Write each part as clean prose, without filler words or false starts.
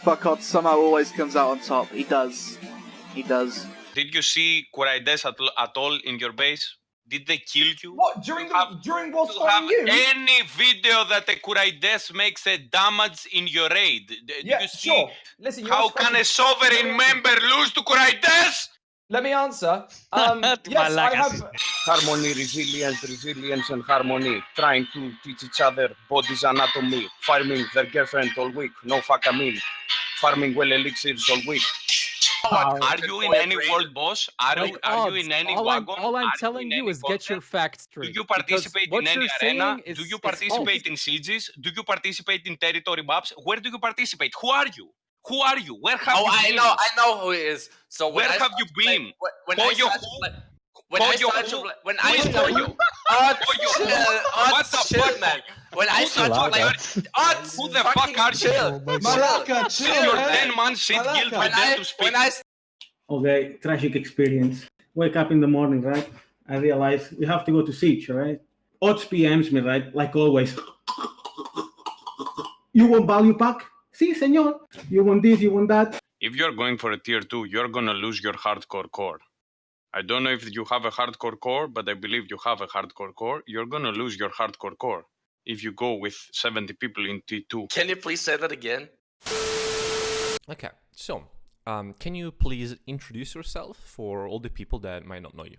Fuckot somehow always comes out on top. He does. He does. Did you see Kuraides at all in your base? Did they kill you? What during whilst Do you have fighting you? any video that a Kuraides makes a damage in your raid? Do Yeah, you see sure. Listen, you how asked can a questions. sovereign member lose to Kuraides? Let me answer. Yes, I have. Harmony, resilience, and harmony. Trying to teach each other body's anatomy. Farming their girlfriend all week. No fuck I mean. Farming well elixirs all week. Are you in any world boss? Are you in any wagon? All I'm telling you is get your facts straight. Do you participate in any arena? Do you participate in in sieges? Do you participate in territory maps? Where do you participate? Who are you? Who are you? Where have you been? I know who he is. So where have you been? When I started man. When I started to play, who the fuck are you? Malaka, chill, Your man. 10-man shit guild with them to speak. Okay, tragic experience. Wake up in the morning, right? I realize we have to go to siege, right? Odds PMs me, right? Like always. You want value pack? Si, senor. You want this, you want that? If you're going for a tier 2, you're gonna lose your hardcore core. I don't know if you have a hardcore core, but I believe you have a hardcore core. You're gonna lose your hardcore core if you go with 70 people in T2. Can you please say that again? Okay, so can you please introduce yourself for all the people that might not know you?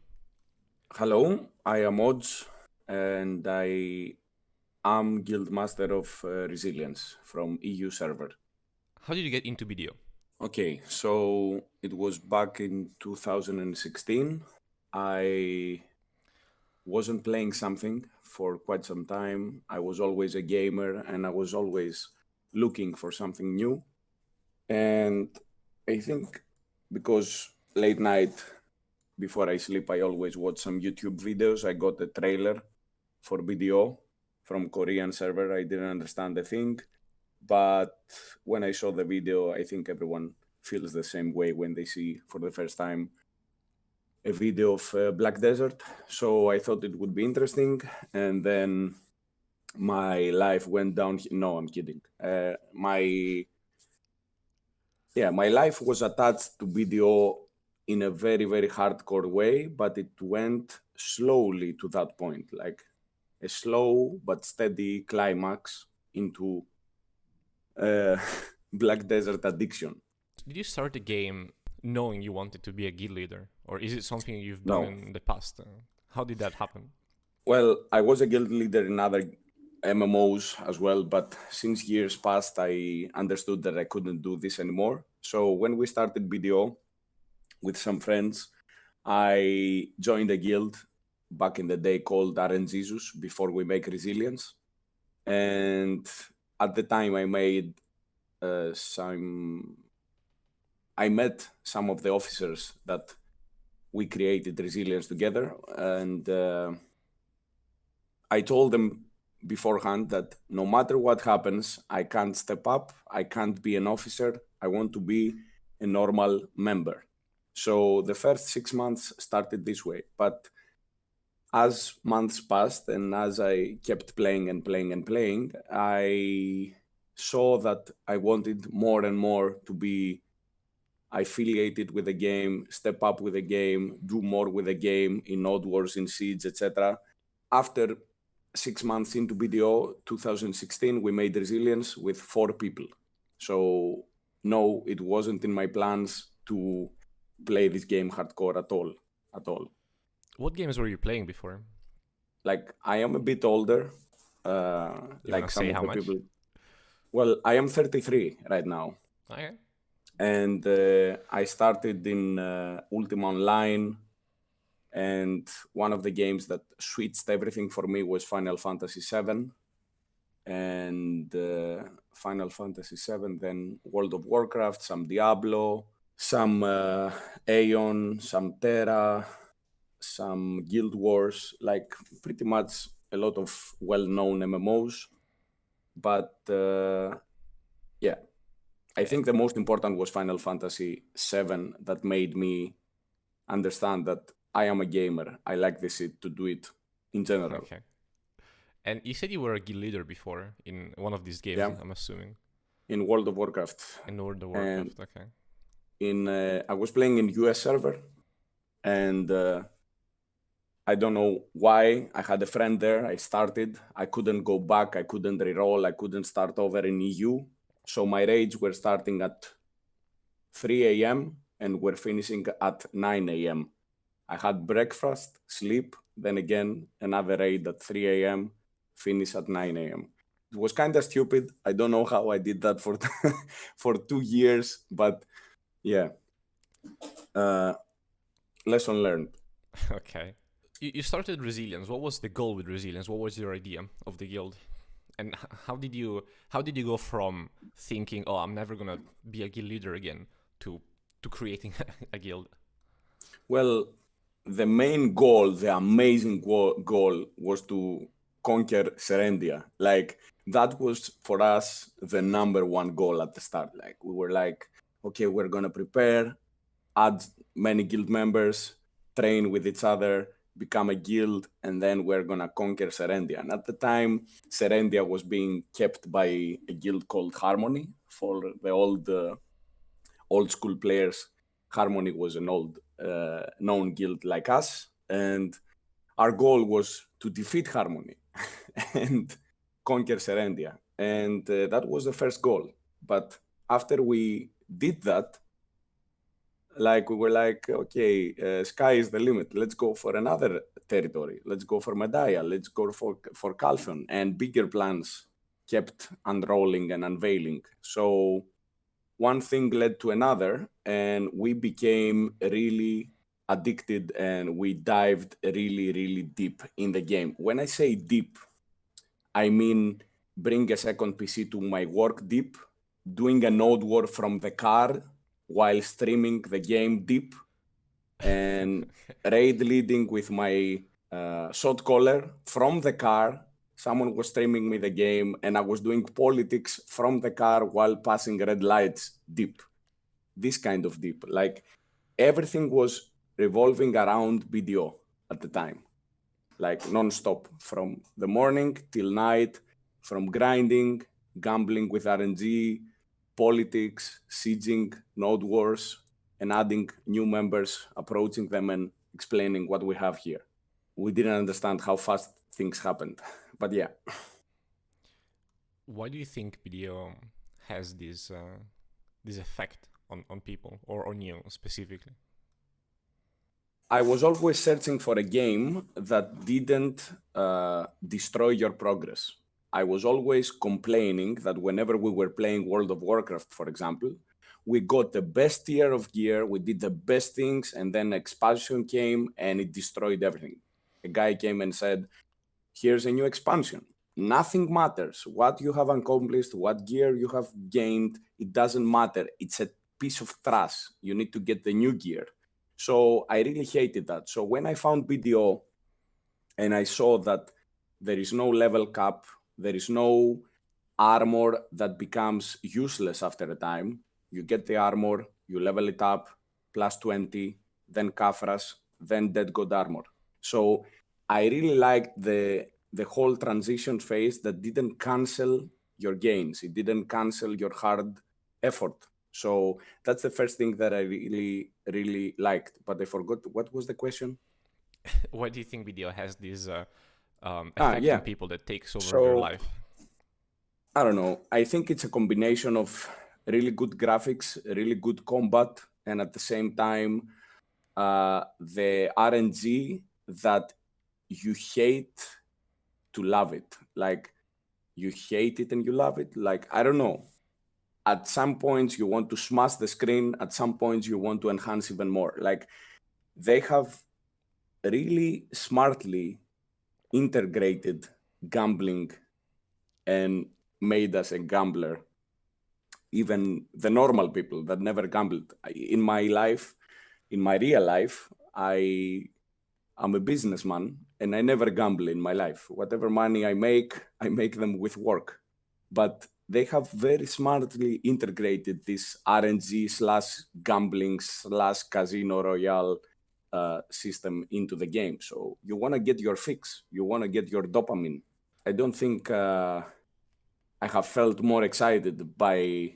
Hello, I am Odds, and I am Guild Master of Resilience from EU server. How did you get into BDO? Okay, so it was back in 2016. I wasn't playing something for quite some time. I was always a gamer and I was always looking for something new. And I think because late night before I sleep, I always watch some YouTube videos. I got a trailer for BDO from Korean server. I didn't understand the thing. But when I saw the video, I think everyone feels the same way when they see for the first time a video of Black Desert. So I thought it would be interesting. And then my life went down. No, I'm kidding. My life was attached to BDO in a very, very hardcore way, but it went slowly to that point, like a slow but steady climax into Black Desert addiction. Did you start the game knowing you wanted to be a guild leader, or is it something you've done in the past? How did that happen? Well, I was a guild leader in other MMOs as well, but since years past, I understood that I couldn't do this anymore. So when we started BDO with some friends, I joined a guild back in the day called RNGesus before we make Resilience. And at the time, I met some of the officers that we created Resilience together, and I told them beforehand that no matter what happens, I can't step up, I can't be an officer, I want to be a normal member. So the first 6 months started this way, but as months passed and as I kept playing and playing and playing, I saw that I wanted more and more to be affiliated with the game, step up with the game, do more with the game in Odd Wars, in Siege, etc. After 6 months into BDO, 2016, we made Resilience with 4 people. So no, it wasn't in my plans to play this game hardcore at all. What games were you playing before? Like, I am a bit older. Like some of the people. Well, I am 33 right now. Okay. And I started in Ultima Online, and one of the games that switched everything for me was Final Fantasy VII. And Final Fantasy VII, then World of Warcraft, some Diablo, some Aeon, some Terra, some Guild Wars, like pretty much a lot of well-known MMOs. But yeah, I think the most important was Final Fantasy VII that made me understand that I am a gamer. I like this shit to do it in general. Okay. And you said you were a guild leader before in one of these games, I'm assuming. in World of Warcraft. In World of Warcraft, okay. I was playing in US server, and I don't know why. I had a friend there. I started. I couldn't go back. I couldn't reroll. I couldn't start over in EU. So my raids were starting at 3 a.m. and were finishing at 9 a.m. I had breakfast, sleep, then again another raid at 3 a.m., finish at 9 a.m. It was kind of stupid. I don't know how I did that for for 2 years, but yeah. Lesson learned. Okay. You started Resilience. What was the goal with Resilience? What was your idea of the guild? And how did you go from thinking, oh, I'm never gonna be a guild leader again, to creating a guild? Well, the main goal, the amazing goal, was to conquer Serendia. Like, that was for us the number one goal at the start. Like, we were like, okay, we're gonna prepare, add many guild members, train with each other, become a guild, and then we're gonna conquer Serendia. And at the time, Serendia was being kept by a guild called Harmony. For the old school players, Harmony was an old known guild like us, and our goal was to defeat Harmony and conquer Serendia. And that was the first goal. But after we did that, like, we were like, okay, sky is the limit. Let's go for another territory. Let's go for Medaya. Let's go for Calphon. And bigger plans kept unrolling and unveiling. So one thing led to another, and we became really addicted, and we dived really, really deep in the game. When I say deep, I mean bring a second PC to my work deep, doing a node war from the car while streaming the game deep, and raid leading with my shot caller from the car. Someone was streaming me the game, and I was doing politics from the car while passing red lights deep. This kind of deep. Like, everything was revolving around BDO at the time. Like, non-stop, from the morning till night, from grinding, gambling with RNG, politics, sieging, node wars, and adding new members, approaching them and explaining what we have here. We didn't understand how fast things happened, but yeah. Why do you think BDO has this effect on people, or on you specifically? I was always searching for a game that didn't destroy your progress. I was always complaining that whenever we were playing World of Warcraft, for example, we got the best tier of gear, we did the best things, and then expansion came and it destroyed everything. A guy came and said, here's a new expansion. Nothing matters. What you have accomplished, what gear you have gained, it doesn't matter. It's a piece of trash. You need to get the new gear. So I really hated that. So when I found BDO and I saw that there is no level cap, there is no armor that becomes useless after a time. You get the armor, you level it up, plus 20, then Kafras, then Dead God armor. So I really liked the whole transition phase that didn't cancel your gains. It didn't cancel your hard effort. So that's the first thing that I really, really liked. But I forgot, what was the question? Why do you think BDO has this effect on people that takes over their life? I don't know. I think it's a combination of really good graphics, really good combat, and at the same time, the RNG that you hate to love it. Like, you hate it and you love it. Like, I don't know. At some points, you want to smash the screen. At some points, you want to enhance even more. Like, they have really smartly integrated gambling and made us a gambler. Even the normal people that never gambled. In my life, in my real life, I'm a businessman and I never gamble in my life. Whatever money I make them with work. But they have very smartly integrated this RNG / gambling / casino royale system into the game. So you want to get your fix. You want to get your dopamine. I don't think I have felt more excited by,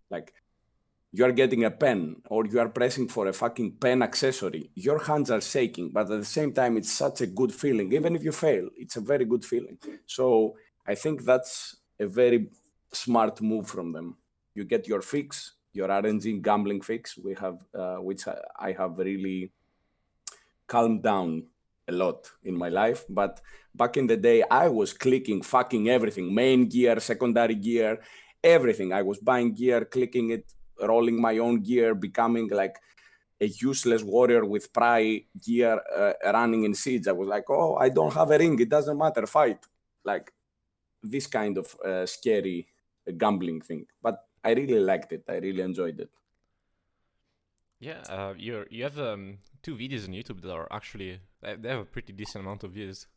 like, you are getting a pen or you are pressing for a fucking pen accessory. Your hands are shaking, but at the same time, it's such a good feeling. Even if you fail, it's a very good feeling. So I think that's a very smart move from them. You get your fix, your RNG gambling fix, which I have really calmed down a lot in my life. But back in the day, I was clicking fucking everything, main gear, secondary gear, everything. I was buying gear, clicking it, rolling my own gear, becoming like a useless warrior with pry gear, running in siege. I was like, oh, I don't have a ring, it doesn't matter, fight. Like this kind of scary gambling thing. But I really liked it. I really enjoyed it. Yeah, you have 2 videos on YouTube that are actually they have a pretty decent amount of views.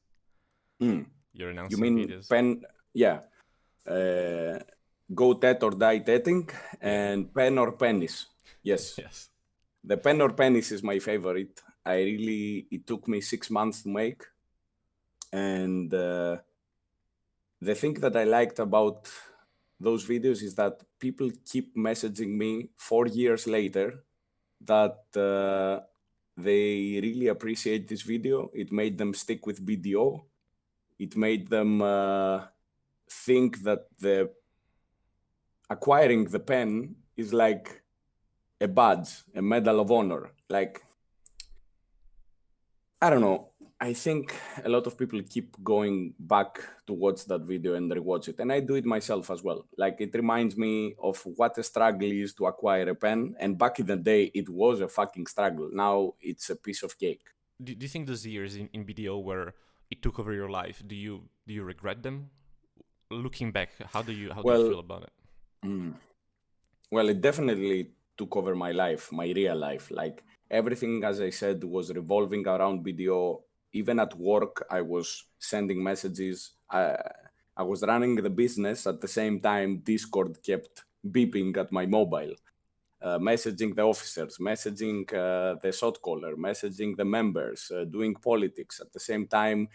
Mm. You're You announcing mean videos. pen? Yeah. Go tet or die tetting, and pen or penis. Yes. Yes. The pen or penis is my favorite. It took me 6 months to make. And the thing that I liked about those videos is that people keep messaging me 4 years later that they really appreciate this video. It made them stick with BDO. It made them think that acquiring the pen is like a badge, a medal of honor. Like, I don't know. I think a lot of people keep going back to watch that video and rewatch it. And I do it myself as well. Like, it reminds me of what a struggle is to acquire a pen. And back in the day, it was a fucking struggle. Now it's a piece of cake. Do you think those years in BDO where it took over your life, do you regret them? Looking back, how do you feel about it? Well, it definitely took over my life, my real life. Like, everything, as I said, was revolving around BDO. Even at work, I was sending messages. I was running the business at the same time. Discord kept beeping at my mobile, messaging the officers, messaging the shot caller, messaging the members, doing politics at the same time.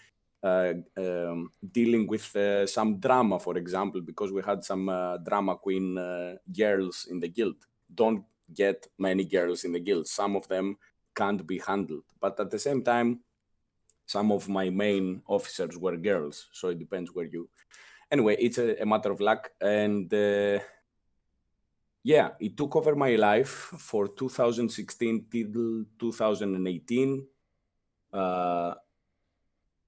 Dealing with some drama, for example, because we had some drama queen girls in the guild. Don't get many girls in the guild. Some of them can't be handled. But at the same time, some of my main officers were girls. So it depends where you... Anyway, it's a matter of luck. And yeah, it took over my life for 2016 till 2018.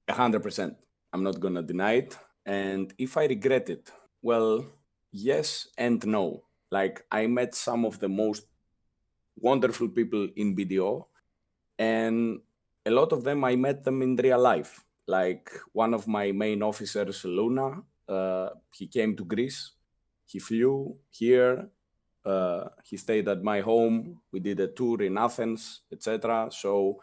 100%. I'm not gonna deny it. And if I regret it, well, yes and no. Like, I met some of the most wonderful people in BDO, and a lot of them I met them in real life. Like, one of my main officers, Luna, he came to Greece. He flew here. He stayed at my home. We did a tour in Athens, etc. So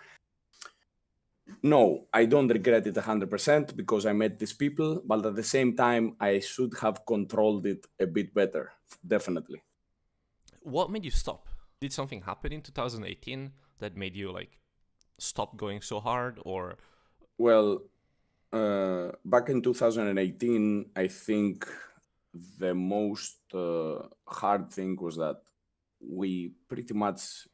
no, I don't regret it 100% because I met these people, but at the same time, I should have controlled it a bit better, definitely. What made you stop? Did something happen in 2018 that made you like stop going so hard, or? Well, back in 2018, I think the most hard thing was that we pretty much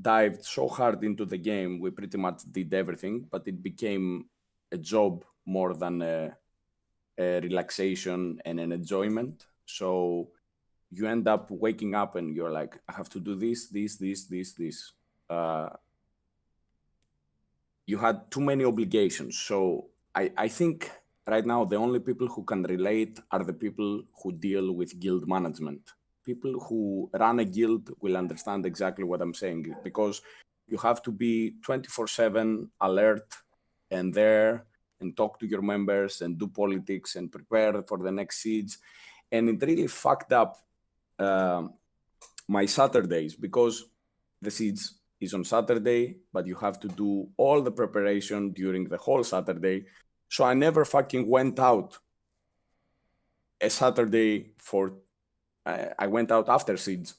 dived so hard into the game, we pretty much did everything, but it became a job more than a relaxation and an enjoyment. So you end up waking up and you're like, I have to do this. You had too many obligations. So I think right now the only people who can relate are the people who deal with guild management. People who run a guild will understand exactly what I'm saying, because you have to be 24/7 alert and there and talk to your members and do politics and prepare for the next siege. And it really fucked up my Saturdays, because the siege is on Saturday, but you have to do all the preparation during the whole Saturday. So I never fucking went out a Saturday for... I went out after siege,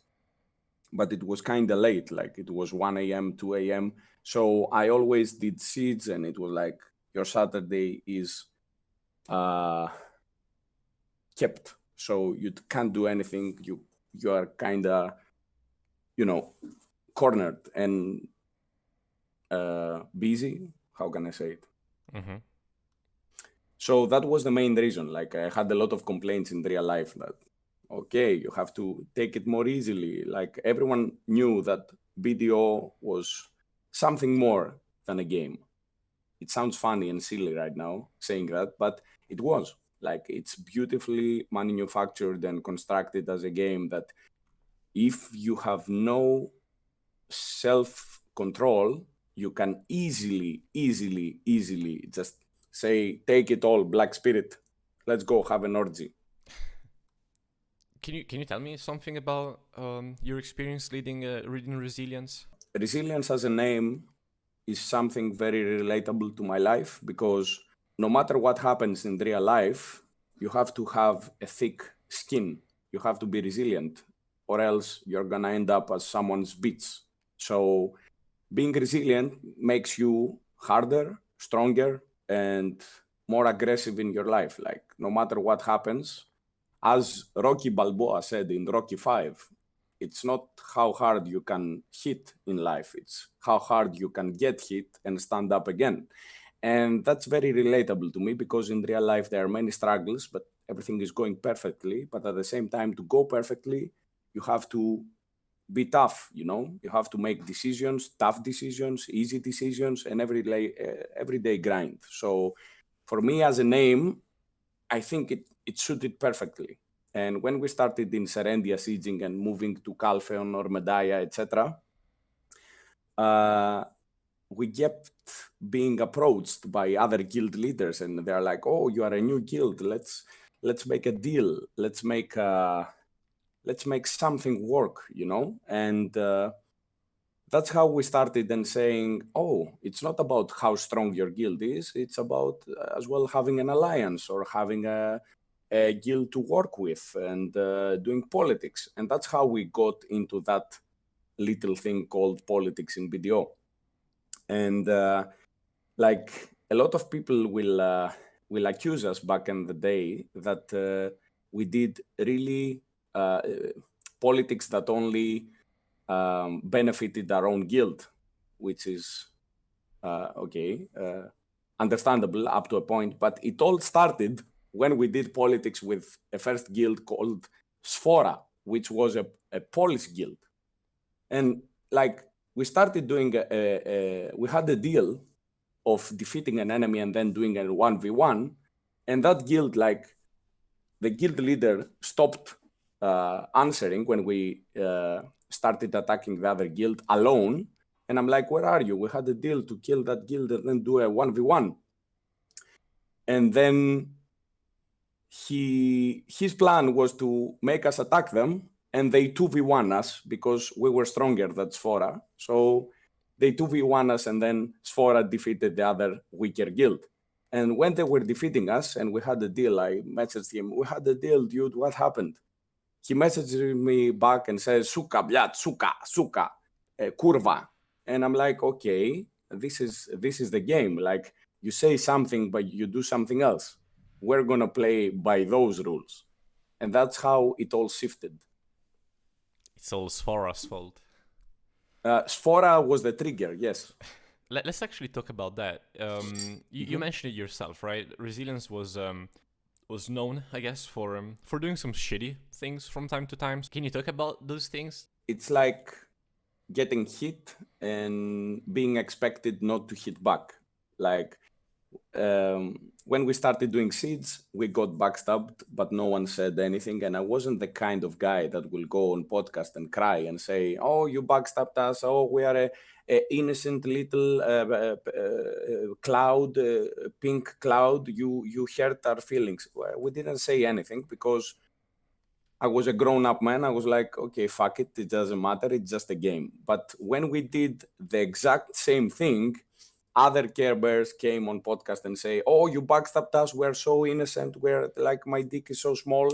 but it was kind of late, like it was 1 a.m., 2 a.m. So I always did siege, and it was like, your Saturday is kept. So you can't do anything. You are kind of, cornered and busy. How can I say it? Mm-hmm. So that was the main reason. Like I had a lot of complaints in real life that, okay, you have to take it more easily. Like everyone knew that BDO was something more than a game. It sounds funny and silly right now saying that, but it was. Like it's beautifully manufactured and constructed as a game that if you have no self-control, you can easily just say, take it all, Black Spirit. Let's go have an orgy. Can you tell me something about your experience reading Resilience? Resilience as a name is something very relatable to my life because no matter what happens in real life, you have to have a thick skin. You have to be resilient, or else you're gonna end up as someone's bitch. So being resilient makes you harder, stronger, and more aggressive in your life. Like no matter what happens, as Rocky Balboa said in Rocky 5, it's not how hard you can hit in life, it's how hard you can get hit and stand up again. And that's very relatable to me because in real life there are many struggles, but everything is going perfectly. But at the same time, to go perfectly, you have to be tough, you have to make decisions, tough decisions, easy decisions, and everyday grind. So for me as a name, I think it suited perfectly. And when we started in Serendia sieging and moving to Calpheon or Medaya, etc., we kept being approached by other guild leaders, and they're like, "Oh, you are a new guild. Let's make a deal. Let's make something work," And that's how we started and saying, oh, it's not about how strong your guild is. It's about as well having an alliance or having a guild to work with and doing politics. And that's how we got into that little thing called politics in BDO. And like a lot of people will accuse us back in the day that we did really politics that only benefited our own guild, which is understandable up to a point. But it all started when we did politics with a first guild called Sfora, which was a Polish guild. And like we started doing, we had a deal of defeating an enemy and then doing a 1v1. And that guild, like the guild leader stopped answering when we started attacking the other guild alone. And I'm like, where are you? We had a deal to kill that guild and then do a 1v1. And then his plan was to make us attack them, and they 2v1 us because we were stronger than Sfora. So they 2v1 us, and then Sfora defeated the other weaker guild. And when they were defeating us and we had a deal, I messaged him, we had a deal, dude, what happened? He messaged me back and says, suka, blyat, suka, kurva. And I'm like, okay, this is the game. Like you say something, but you do something else. We're going to play by those rules. And that's how it all shifted. It's all Sfora's fault. Sfora was the trigger, yes. Let's actually talk about that. You mentioned it yourself, right? Resilience was known, I guess, for doing some shitty things from time to time. Can you talk about those things? It's like getting hit and being expected not to hit back. Like when we started doing seeds, we got backstabbed, but no one said anything. And I wasn't the kind of guy that will go on podcast and cry and say, oh, you backstabbed us. Oh, we are a innocent little cloud, pink cloud. You hurt our feelings. Well, we didn't say anything because I was a grown-up man. I was like, okay, fuck it. It doesn't matter. It's just a game. But when we did the exact same thing, other Care Bears came on podcast and say, oh, you backstabbed us. We're so innocent. We're like, my dick is so small.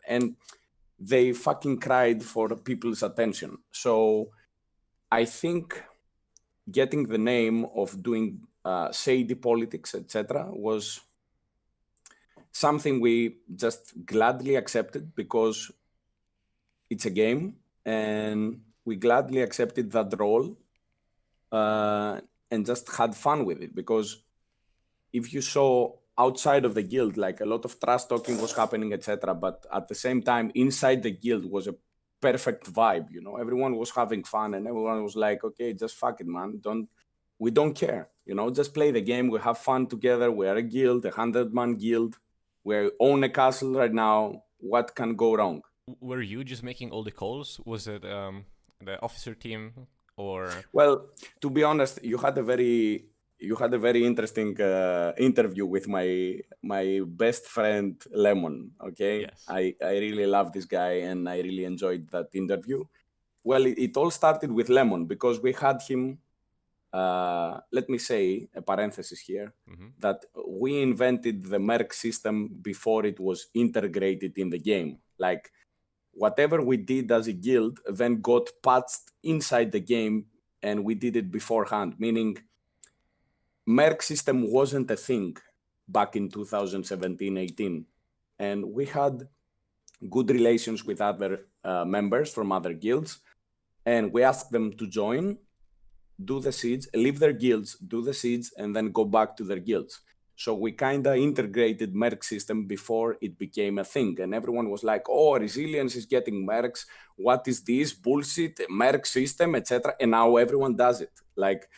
And they fucking cried for people's attention. So I think getting the name of doing shady politics, etc., was something we just gladly accepted because it's a game, and we gladly accepted that role and just had fun with it. Because if you saw outside of the guild, like a lot of trash talking was happening, etc. But at the same time, inside the guild was a perfect vibe. You know, everyone was having fun, and everyone was like, "Okay, just fuck it, man. We don't care. You know, just play the game. We have fun together. We are a guild, 100-man guild. We own a castle right now. What can go wrong?" Were you just making all the calls? Was it the officer team or? Well, to be honest, you had a very interesting interview with my best friend Lemon. Okay, Yes. I really love this guy, and I really enjoyed that interview. Well, it all started with Lemon because we had him. Let me say a parenthesis here that we invented the merc system before it was integrated in the game. Like, whatever we did as a guild then got patched inside the game, and we did it beforehand, meaning merc system wasn't a thing back in 2017-18, and we had good relations with other members from other guilds, and we asked them to join, do the siege, leave their guilds, do the siege, and then go back to their guilds. So we kind of integrated merc system before it became a thing. And everyone was like, oh, Resilience is getting mercs. What is this bullshit, merc system, etc. And now everyone does it. Like,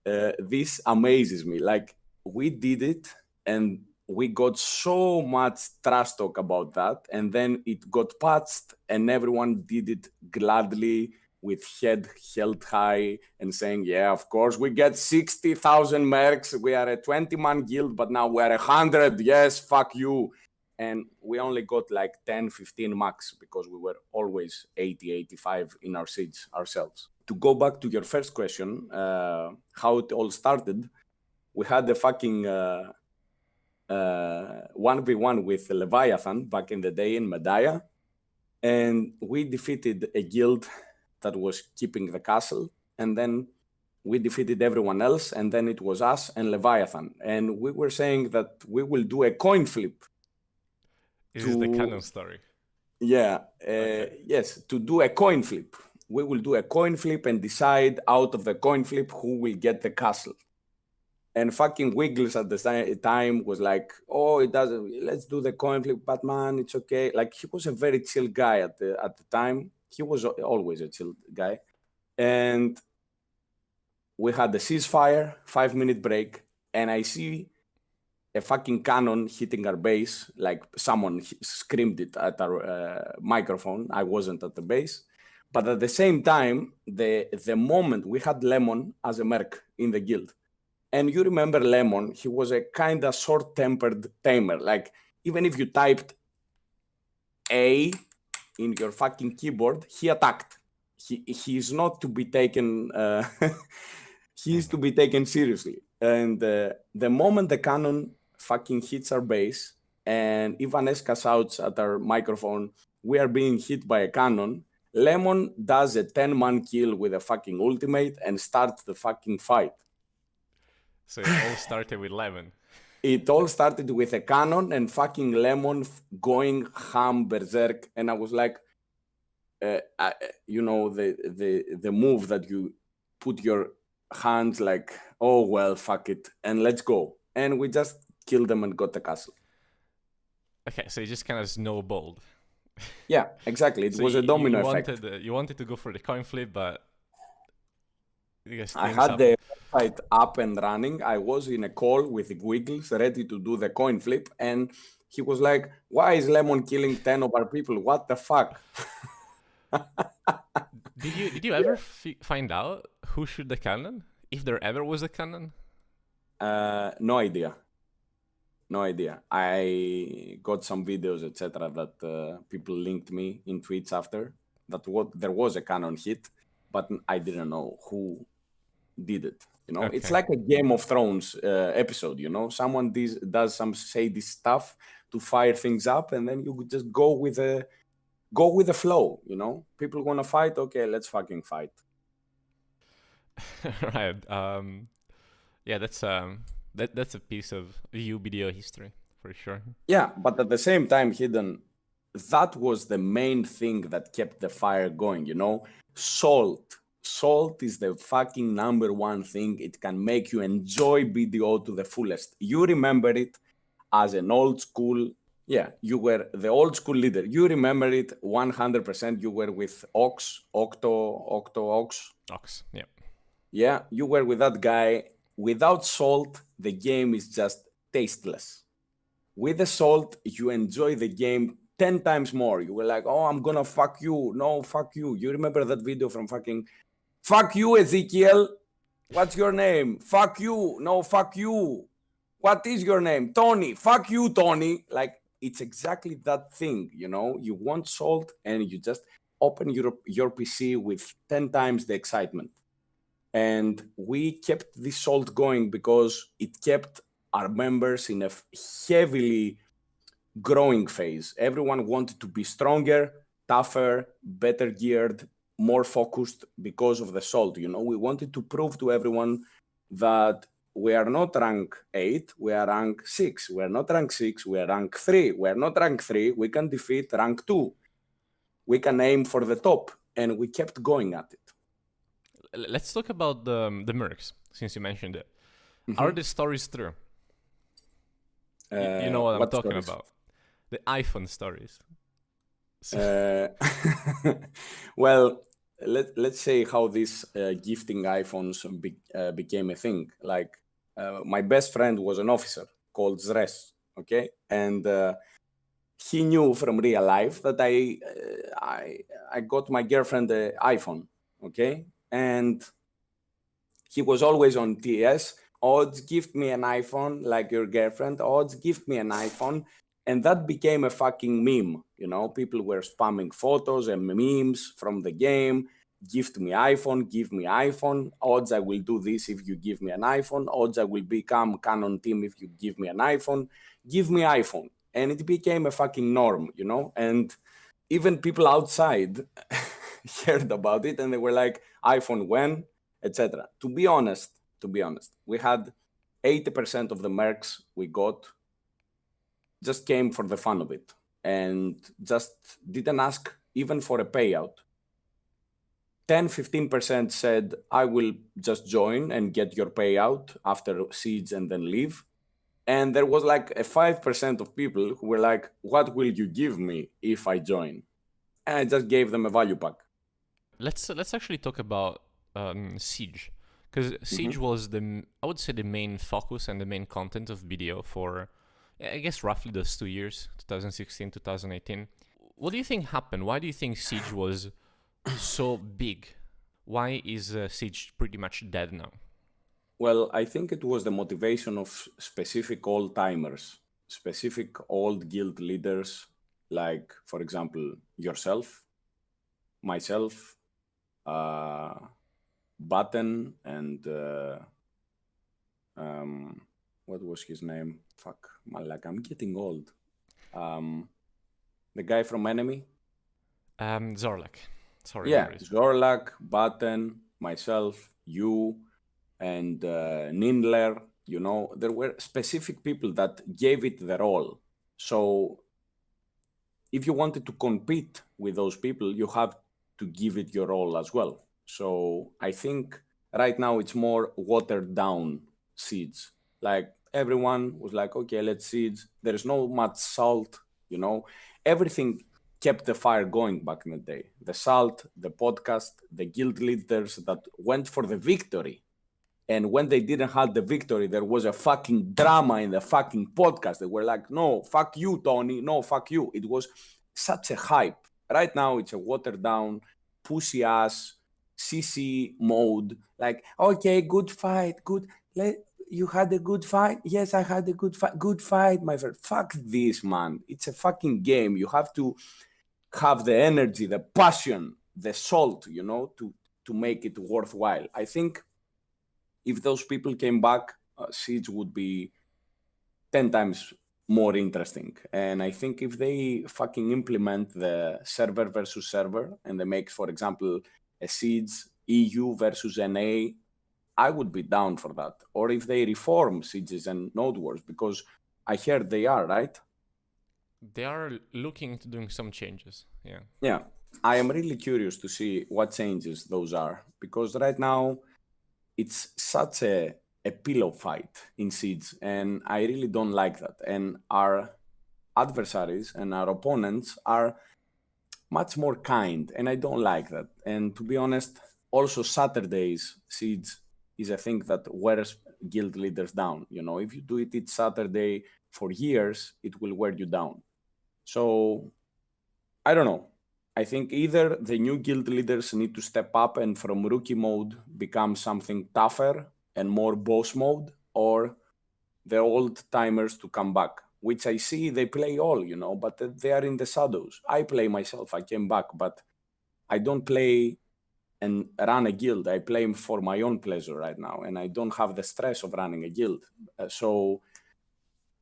this amazes me. Like, we did it, and we got so much trash talk about that. And then it got patched, and everyone did it gladly, with head held high and saying, yeah, of course, we get 60,000 mercs. We are a 20-man guild, but now we're 100. Yes, fuck you. And we only got like 10, 15 max because we were always 80, 85 in our siege ourselves. To go back to your first question, how it all started, we had a fucking 1v1 with Leviathan back in the day in Medaya. And we defeated a guild that was keeping the castle, and then we defeated everyone else, and then it was us and Leviathan, and we were saying that we will do a coin flip. Is this the canon story? Yeah, Okay. yes, to do a coin flip. We will do a coin flip and decide out of the coin flip who will get the castle. And fucking Wiggles at the time was like, oh, it doesn't, let's do the coin flip, Batman, it's okay. Like, he was a very chill guy at the time. He was always a chill guy. And we had the ceasefire, 5-minute break, and I see a fucking cannon hitting our base, like someone screamed it at our microphone. I wasn't at the base. But at the same time, the moment we had Lemon as a merc in the guild. And you remember Lemon, he was a kind of short-tempered tamer. Like, even if you typed A in your fucking keyboard, he attacked. He's not to be taken. He's to be taken seriously. And the moment the cannon fucking hits our base, and Ivaneska shouts at our microphone, "We are being hit by a cannon," Lemon does a 10-man kill with a fucking ultimate and starts the fucking fight. So it all started with Lemon. It all started with a cannon and fucking Lemon going ham berserk, and I was like, you know, the move that you put your hands like, oh well, fuck it, and let's go, and we just killed them and got the castle. Okay, so it just kind of snowballed. Yeah, exactly. It So was a domino effect. You wanted to go for the coin flip, but you guys I had the website up and running. I was in a call with Wiggles, ready to do the coin flip, and he was like, "Why is Lemon killing 10 of our people? What the fuck?" Did you ever find out who shot the cannon? If there ever was a cannon? No idea. No idea. I got some videos, etc., that people linked me in tweets after that. There was a cannon hit, but I didn't know who did it. You know, it's Okay. like a Game of Thrones episode. You know, someone does some shady stuff to fire things up, and then you could just go with the flow. You know, people want to fight. Okay, let's fucking fight. Right. Yeah, that's a piece of BDO history for sure. Yeah, but at the same time, Heedun, that was the main thing that kept the fire going, you know? Salt. Salt is the fucking number one thing. It can make you enjoy BDO to the fullest. You remember it as an old school, yeah, you were the old school leader. You remember it 100%. You were with Ox. Yeah. Yeah, you were with that guy. Without salt, the game is just tasteless. With the salt, you enjoy the game 10 times more. You were like, oh, I'm gonna fuck you. No, fuck you. You remember that video from fucking, fuck you, Ezekiel. What's your name? Fuck you. No, fuck you. What is your name? Tony. Fuck you, Tony. Like, it's exactly that thing, you know? You want salt and you just open your PC with 10 times the excitement. And we kept this salt going because it kept our members in a heavily growing phase. Everyone wanted to be stronger, tougher, better geared, more focused because of the salt. You know, we wanted to prove to everyone that we are not rank 8, we are rank 6. We are not rank 6, we are rank 3. We are not rank 3, we can defeat rank 2. We can aim for the top. And we kept going at it. Let's talk about the mercs, since you mentioned it. Are the stories true? You know what I'm talking about. The iPhone stories. Well, let's say how this gifting iPhones became a thing. Like, my best friend was an officer called Zres, okay? And he knew from real life that I got my girlfriend an iPhone, okay? And he was always on TS. Odds, gift me an iPhone, like your girlfriend. Odds, gift me an iPhone. And that became a fucking meme, you know? People were spamming photos and memes from the game. Gift me iPhone, give me iPhone. Odds, I will do this if you give me an iPhone. Odds, I will become Canon team if you give me an iPhone. Give me iPhone. And it became a fucking norm, you know? And even people outside heard about it and they were like, iPhone when, etc. To be honest, we had 80% of the mercs we got just came for the fun of it and just didn't ask even for a payout. 10-15% said, I will just join and get your payout after Siege and then leave. And there was like a 5% of people who were like, what will you give me if I join? And I just gave them a value pack. Let's actually talk about Siege, because Siege was I would say the main focus and the main content of BDO for, I guess, roughly those 2 years, 2016, 2018. What do you think happened? Why do you think Siege was so big? Why is Siege pretty much dead now? Well, I think it was the motivation of specific old-timers, specific old guild leaders, like, for example, yourself, myself, Button, and what was his name? Fuck, Malak, I'm getting old. The guy from Enemy? Zorlak. Sorry. Yeah, Zorlak, Button, myself, you, and Nindler. You know, there were specific people that gave it their all. So if you wanted to compete with those people, you have to give it your all as well. So I think right now it's more watered down Siege. Like, everyone was like, okay, let's Siege. There's no much salt, you know. Everything kept the fire going back in the day. The salt, the podcast, the guild leaders that went for the victory. And when they didn't have the victory, there was a fucking drama in the fucking podcast. They were like, no, fuck you, Tony. No, fuck you. It was such a hype. Right now, it's a watered down, pussy ass, CC mode. Like, okay, good fight. Good. You had a good fight? Yes, I had a good fight. Good fight, my friend. Fuck this, man. It's a fucking game. You have to have the energy, the passion, the salt, you know, to make it worthwhile. I think if those people came back, Siege would be 10 times more interesting. And I think if they fucking implement the server versus server and they make, for example, a Siege EU versus NA, I would be down for that. Or if they reform Sieges and Node Wars, because I heard they are, right? They are looking into doing some changes. Yeah. Yeah. I am really curious to see what changes those are, because right now it's such a pillow fight in Siege, and I really don't like that. And our adversaries and our opponents are much more kind, and I don't like that. And to be honest, also Saturdays, Siege is a thing that wears guild leaders down. You know, if you do it each Saturday for years, it will wear you down. So I don't know. I think either the new guild leaders need to step up and from rookie mode become something tougher and more boss mode, or the old timers to come back, which I see they play all, you know, but they are in the shadows. I play myself, I came back, but I don't play and run a guild. I play for my own pleasure right now, and I don't have the stress of running a guild. So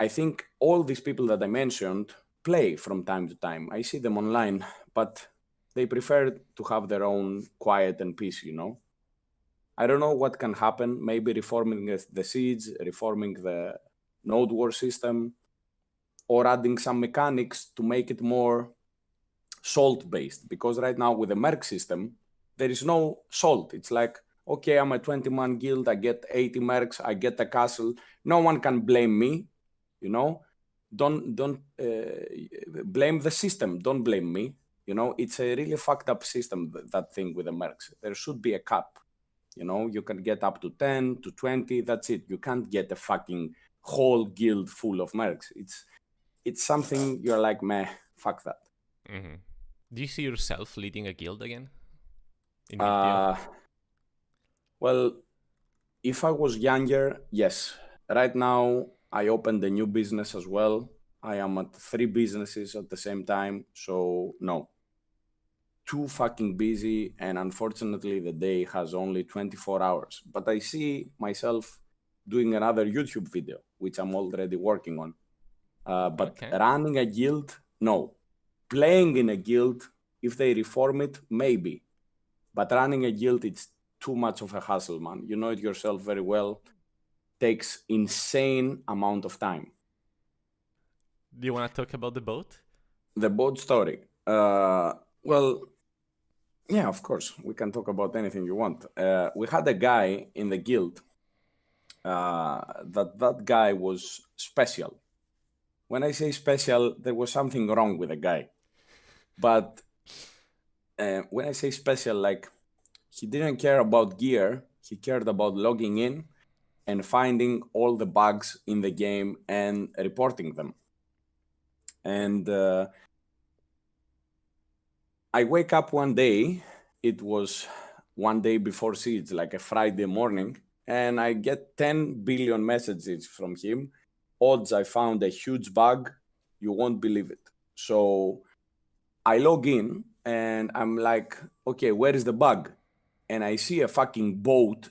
I think all these people that I mentioned play from time to time. I see them online, but they prefer to have their own quiet and peace, you know? I don't know what can happen. Maybe reforming the Siege, reforming the node war system, or adding some mechanics to make it more salt-based. Because right now with the merc system, there is no salt. It's like, okay, I'm a 20-man guild, I get 80 mercs, I get a castle. No one can blame me. You know, don't blame the system. Don't blame me. You know, it's a really fucked up system, that thing with the mercs. There should be a cap. You know, you can get up to 10 to 20. That's it. You can't get a fucking whole guild full of mercs. It's something you're like, meh, fuck that. Mm-hmm. Do you see yourself leading a guild again? In BDO? Well, if I was younger, yes. Right now, I opened a new business as well. I am at 3 businesses at the same time, so no. Too fucking busy, and unfortunately the day has only 24 hours. But I see myself doing another YouTube video, which I'm already working on. But running a guild, no. Playing in a guild, if they reform it, maybe. But running a guild, it's too much of a hassle, man. You know it yourself very well. Takes insane amount of time. Do you want to talk about the boat? The boat story. Well, yeah, of course. We can talk about anything you want. We had a guy in the guild. That guy was special. When I say special, there was something wrong with the guy. But when I say special, like, he didn't care about gear. He cared about logging in and finding all the bugs in the game and reporting them. And I wake up one day, it was one day before Siege, like a Friday morning, and I get 10 billion messages from him. Odds I found a huge bug, you won't believe it. So I log in and I'm like, okay, where is the bug? And I see a fucking boat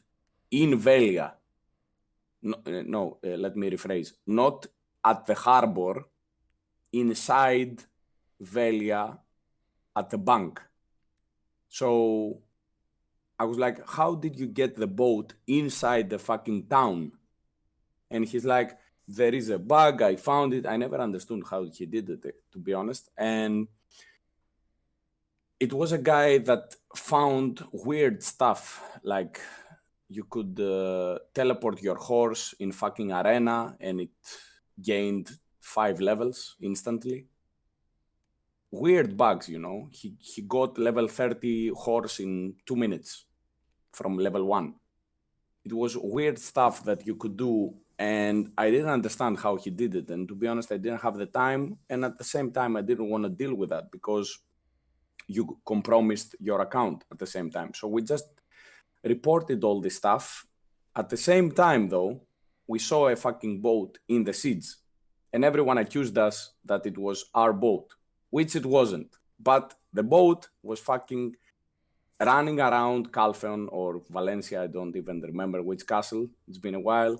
in Velia. No, let me rephrase. Not at the harbor, inside Velia at the bank. So I was like, how did you get the boat inside the fucking town? And he's like, there is a bug, I found it. I never understood how he did it, to be honest. And it was a guy that found weird stuff, like you could teleport your horse in fucking arena and it gained 5 levels instantly. Weird bugs, you know. He got level 30 horse in 2 minutes from level 1. It was weird stuff that you could do, and I didn't understand how he did it. And to be honest, I didn't have the time, and at the same time, I didn't want to deal with that because you compromised your account at the same time. So we just reported all this stuff. At the same time, though, we saw a fucking boat in the Siege, and everyone accused us that it was our boat, which it wasn't. But the boat was fucking running around Calpheon or Valencia, I don't even remember which castle, it's been a while.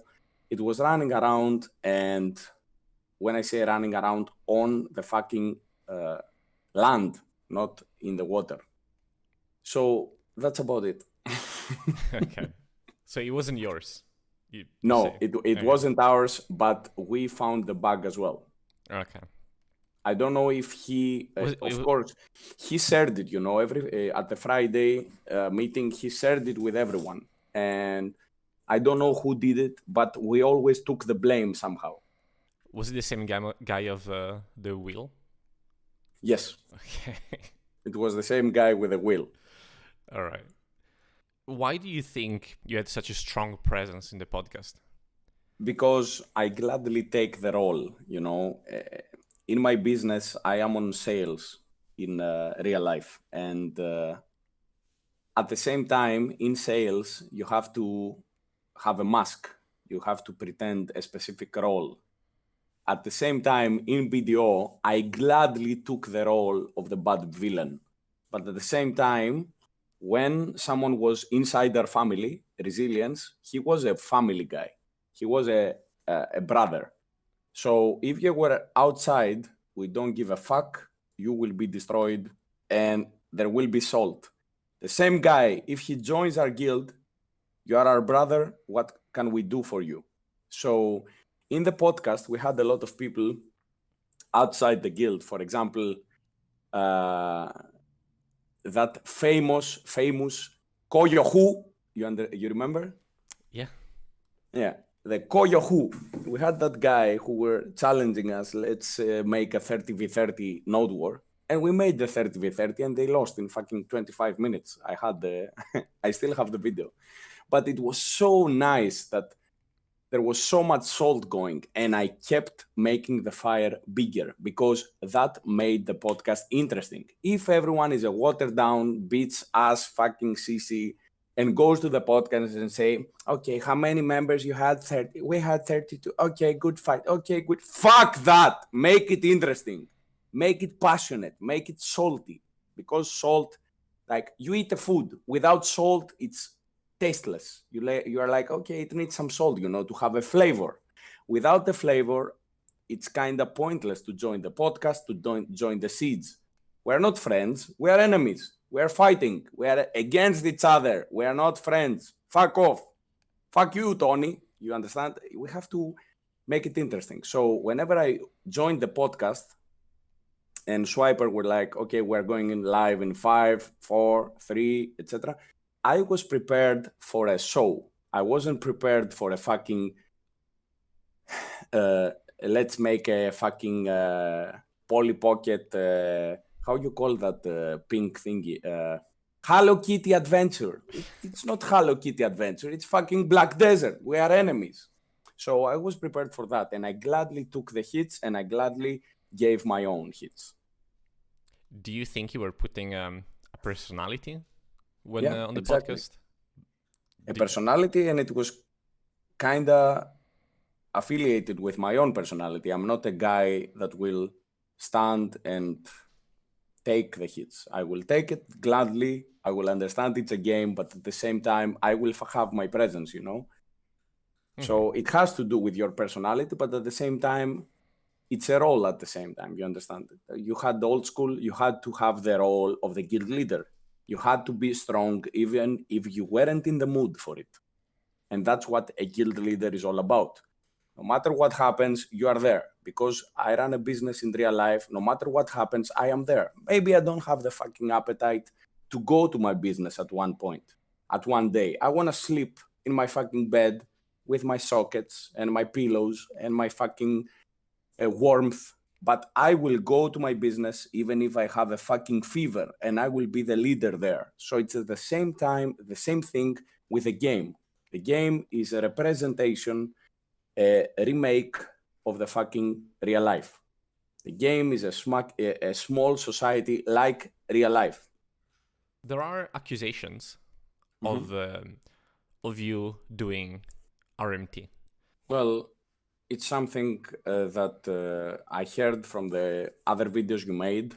It was running around, and when I say running around, on the fucking land, not in the water. So that's about it. Okay. So it wasn't yours? No, say? it Okay. wasn't ours, but we found the bug as well. Okay. I don't know if he, Was- course, he shared it. Every at the Friday meeting, he shared it with everyone, and I don't know who did it, but we always took the blame somehow. Was it the same guy of the wheel? Yes, Okay. it was the same guy with the wheel. All right. Why do you think you had such a strong presence in the podcast? Because I gladly take the role. In my business, I am on sales in real life, and at the same time, in sales, you have to have a mask. You have to pretend a specific role. At the same time, in BDO, I gladly took the role of the bad villain. But at the same time, when someone was inside their family, resilience, he was a family guy. He was a brother. So if you were outside, we don't give a fuck, you will be destroyed, and there will be salt. The same guy, if he joins our guild, you are our brother, what can we do for you? So in the podcast, we had a lot of people outside the guild. For example, that famous Koyohu, you remember? Yeah. Yeah, the Koyohu. We had that guy who were challenging us, let's make a 30v30 node war. And we made the 30v30 and they lost in fucking 25 minutes. I still have the video. But it was so nice that there was so much salt going and I kept making the fire bigger because that made the podcast interesting. If everyone is a watered down, bitch ass fucking CC and goes to the podcast and say, okay, how many members you had? 30. We had 32. Okay, good fight. Okay, good. Fuck that. Make it interesting. Make it passionate. Make it salty. Because salt, like you eat the food without salt, it's tasteless. You are like, okay, it needs some salt, to have a flavor. Without the flavor, it's kind of pointless to join the podcast, to join the seeds. We're not friends. We are enemies. We are fighting. We are against each other. We are not friends. Fuck off. Fuck you, Tony. You understand? We have to make it interesting. So whenever I joined the podcast and Swiper were like, okay, we're going in live in 5, 4, 3, etc. I was prepared for a show. I wasn't prepared for a fucking let's make a fucking Polly Pocket, how you call that pink thingy? Hello Kitty adventure. It's not Hello Kitty adventure. It's fucking Black Desert. We are enemies. So I was prepared for that. And I gladly took the hits and I gladly gave my own hits. Do you think you were putting a personality when on the exactly. podcast? A personality, and it was kind of affiliated with my own personality. I'm not a guy that will stand and take the hits. I will take it gladly. I will understand it's a game, but at the same time, I will have my presence, Mm-hmm. So it has to do with your personality, but at the same time, it's a role at the same time. You understand it? You had the old school, you had to have the role of the guild leader. You had to be strong even if you weren't in the mood for it. And that's what a guild leader is all about. No matter what happens, you are there. Because I run a business in real life, no matter what happens, I am there. Maybe I don't have the fucking appetite to go to my business at one point, at one day. I want to sleep in my fucking bed with my sockets and my pillows and my fucking warmth. But I will go to my business even if I have a fucking fever and I will be the leader there. So it's at the same time, the same thing with the game. The game is a representation, a remake of the fucking real life. The game is a small society like real life. There are accusations of you doing RMT. Well, it's something that I heard from the other videos you made,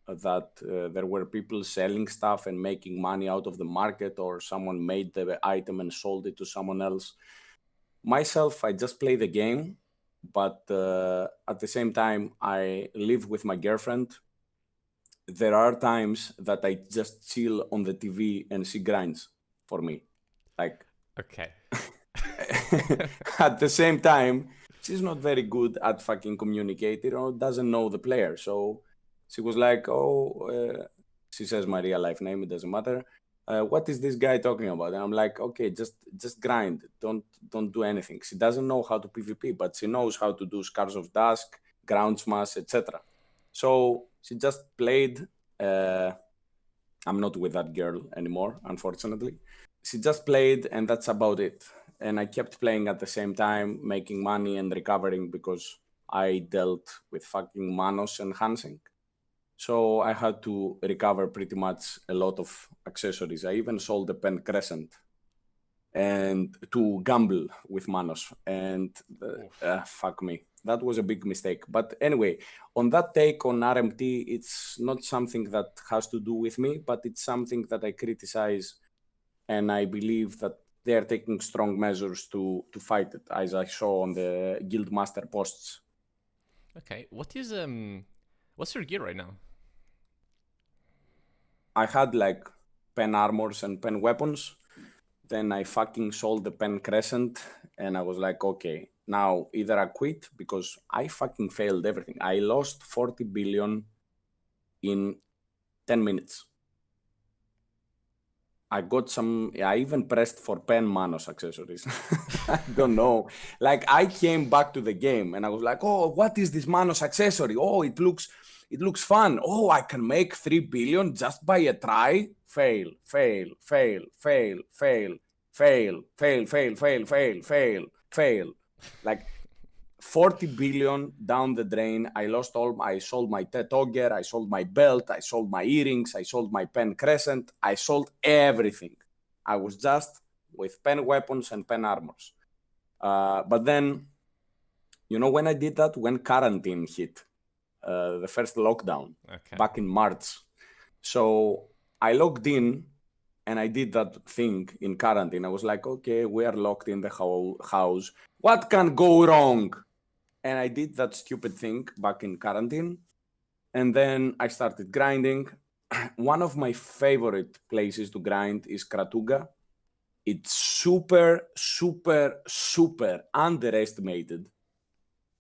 that there were people selling stuff and making money out of the market, or someone made the item and sold it to someone else. Myself, I just play the game, but at the same time, I live with my girlfriend. There are times that I just chill on the TV and she grinds for me. Like, okay. at the same time, she's not very good at fucking communicating or doesn't know the player. So she was like, she says my real life name, it doesn't matter. What is this guy talking about? And I'm like, okay, just grind. Don't do anything. She doesn't know how to PvP, but she knows how to do Scars of Dusk, Ground Smash, etc. So she just played. I'm not with that girl anymore, unfortunately. She just played, and that's about it. And I kept playing at the same time, making money and recovering because I dealt with fucking Manos enhancing. So I had to recover pretty much a lot of accessories. I even sold the pen crescent and to gamble with Manos. And fuck me. That was a big mistake. But anyway, on that take on RMT, it's not something that has to do with me, but it's something that I criticize. And I believe that they are taking strong measures to fight it, as I saw on the Guildmaster posts. Okay, what's your gear right now? I had like pen armors and pen weapons. Then I fucking sold the pen crescent and I was like, okay, now either I quit because I fucking failed everything. I lost 40 billion in 10 minutes. I even pressed for pen Manos accessories. I don't know. Like I came back to the game and I was like, oh, what is this Manos accessory? Oh, it looks fun. Oh, I can make 3 billion just by a try. Fail. Like 40 billion down the drain. I sold my Togger, I sold my belt, I sold my earrings, I sold my pen crescent, I sold everything. I was just with pen weapons and pen armors. But then, you know, when I did that, when quarantine hit, the first lockdown back in March. So I logged in and I did that thing in quarantine. I was like, okay, we are locked in the house. What can go wrong? And I did that stupid thing back in quarantine. And then I started grinding. One of my favorite places to grind is Kratuga. It's super underestimated.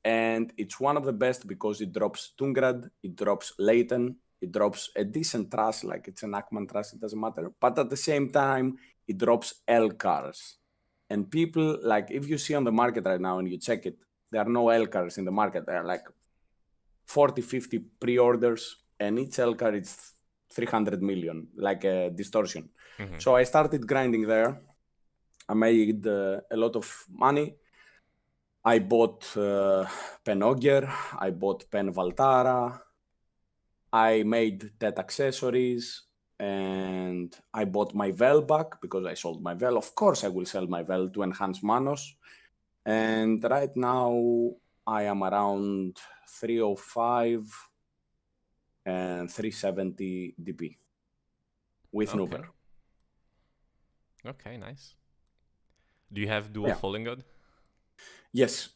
And it's one of the best because it drops Tungrad, it drops Leighton, it drops a decent trash, like it's an Ackman trash, it doesn't matter. But at the same time, it drops L cars. And people, like, if you see on the market right now and you check it, there are no L cars in the market. There are like 40, 50 pre-orders, and each L car is 300 million, like a distortion. Mm-hmm. So I started grinding there. I made a lot of money. I bought Pen Ogre, I bought Pen Valtara, I made Tet accessories, and I bought my Vel back because I sold my Vel. Of course I will sell my Vel to enhance Manos. And right now I am around 305 and 370 DP with Nuver. Okay, nice. Do you have dual Falling God? Yes.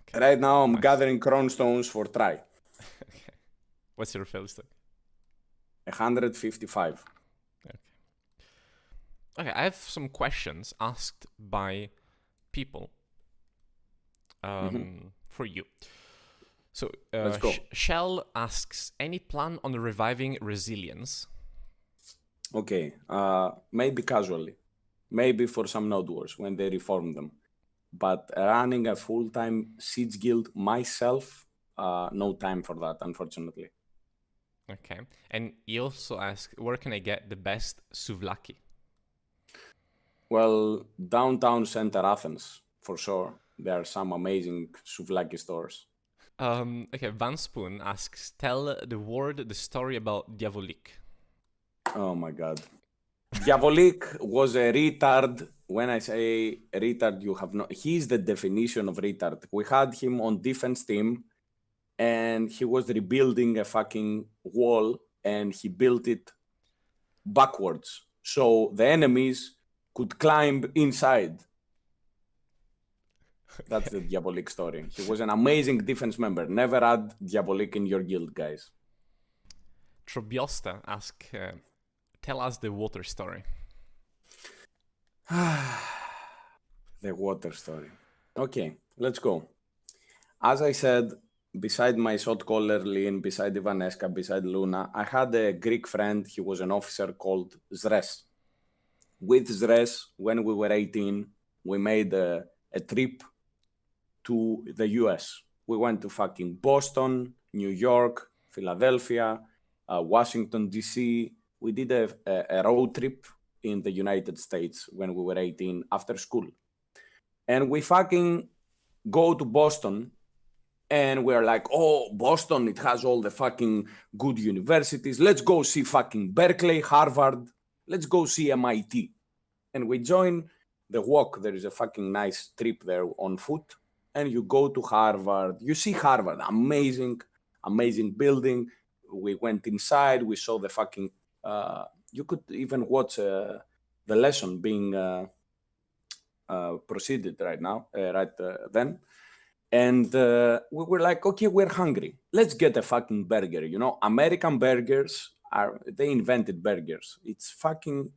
Okay. Right now I'm gathering Cron Stones for try. Okay. What's your fail stack? 155. Okay, I have some questions asked by people for you. So, let's go. Shell asks, any plan on reviving Resilience? Okay, maybe casually. Maybe for some node wars when they reform them. But running a full-time Siege guild myself, no time for that, unfortunately. Okay. And he also asks, where can I get the best souvlaki? Well, downtown center Athens, for sure. There are some amazing souvlaki stores. Okay, Van Spoon asks, tell the world the story about Diabolik. Oh my god. Diabolik was a retard. When I say retard, you have no... He's the definition of retard. We had him on defense team, and he was rebuilding a fucking wall, and he built it backwards. So the enemies could climb inside. That's the Diabolik story. He was an amazing defense member. Never add Diabolik in your guild, guys. Trobiosta asks, tell us the water story. The water story. Okay, let's go. As I said, beside my shot caller Lynn, beside Ivaneska, beside Luna, I had a Greek friend. He was an officer called Zres. With Zres, when we were 18, we made a trip to the US. We went to fucking Boston, New York, Philadelphia, Washington, D.C. We did a road trip in the United States when we were 18 after school. And we fucking go to Boston and we're like, oh, Boston, it has all the fucking good universities. Let's go see fucking Berkeley, Harvard. Let's go see MIT. And we join the walk. There is a fucking nice trip there on foot. And you go to Harvard. You see Harvard, amazing, amazing building. We went inside. We saw the fucking, you could even watch the lesson being proceeded right now, then. And we were like, okay, we're hungry. Let's get a fucking burger. You know, American burgers they invented burgers. It's fucking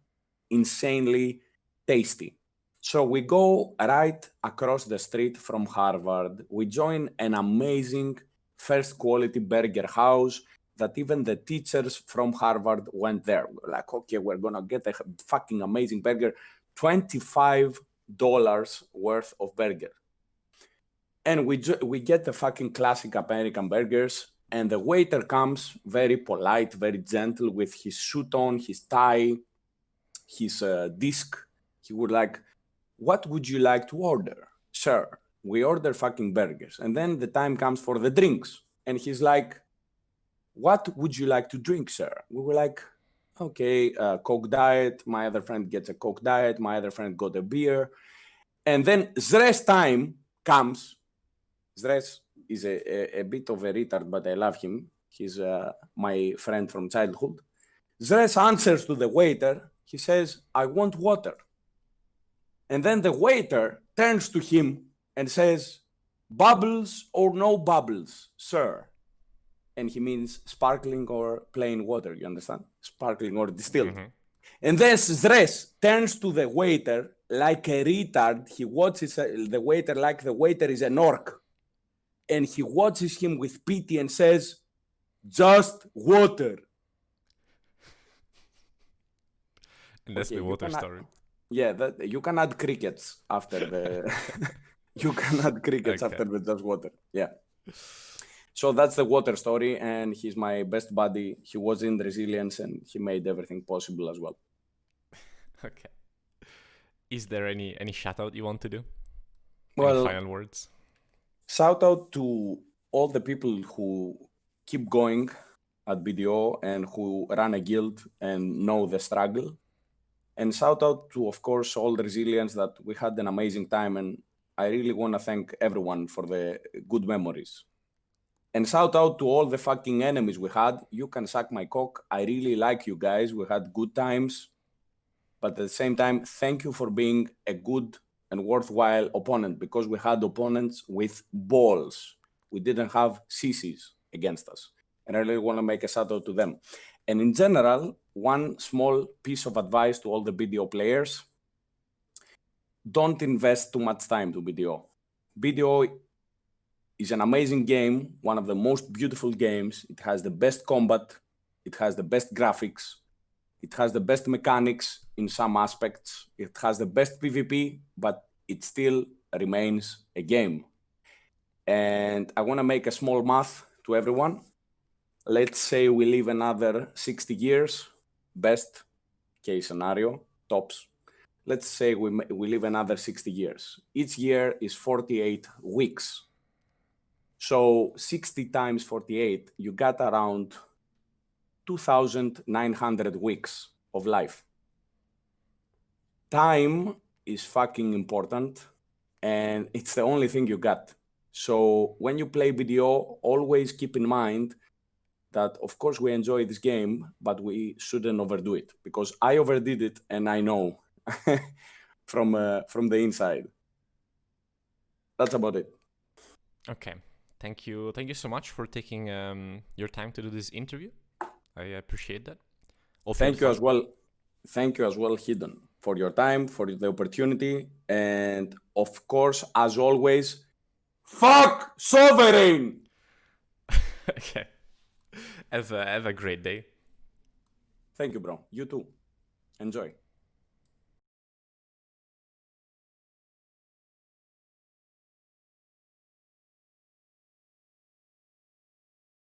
insanely tasty. So we go right across the street from Harvard. We join an amazing first quality burger house that even the teachers from Harvard went there. We're like, okay, we're gonna get a fucking amazing burger. $25 worth of burger. And we get the fucking classic American burgers, and the waiter comes very polite, very gentle, with his suit on, his tie, his disc. He would like, what would you like to order? Sir, we order fucking burgers. And then the time comes for the drinks. And he's like, what would you like to drink, sir? We were like, okay, Coke Diet. My other friend gets a Coke Diet. My other friend got a beer. And then Zres time comes. Zres is a bit of a retard, but I love him. He's my friend from childhood. Zres answers to the waiter. He says, I want water. And then the waiter turns to him and says, bubbles or no bubbles, sir? And he means sparkling or plain water, you understand? Sparkling or distilled. Mm-hmm. And then Zres turns to the waiter like a retard. He watches the waiter like the waiter is an orc. And he watches him with pity and says, just water. And that's the water story. Yeah, you can add crickets after the... you can add crickets after the just water. Yeah. So that's the water story, and he's my best buddy. He was in Resilience, and he made everything possible as well. Okay. Is there any shout out you want to do? Well, any final words? Shout out to all the people who keep going at BDO and who run a guild and know the struggle. And shout out to, of course, all the Resilience that we had an amazing time. And I really want to thank everyone for the good memories. And shout out to all the fucking enemies we had. You can suck my cock. I really like you guys. We had good times. But at the same time, thank you for being a good and worthwhile opponent, because we had opponents with balls. We didn't have CCs against us. And I really want to make a shout out to them. And in general, one small piece of advice to all the BDO players: don't invest too much time to BDO. BDO is an amazing game, one of the most beautiful games. It has the best combat. It has the best graphics. It has the best mechanics in some aspects. It has the best PvP, but it still remains a game. And I want to make a small math to everyone. Let's say we live another 60 years, best case scenario, tops. Let's say we live another 60 years. Each year is 48 weeks. So 60 times 48, you got around 2,900 weeks of life. Time is fucking important, and it's the only thing you got. So when you play BDO, always keep in mind that, of course, we enjoy this game, but we shouldn't overdo it, because I overdid it, and I know from the inside. That's about it. Okay. Thank you so much for taking your time to do this interview. I appreciate that. Thank you as well, Heedun, for your time, for the opportunity, and of course, as always, fuck Sovereign! Okay. Have a great day. Thank you, bro. You too. Enjoy.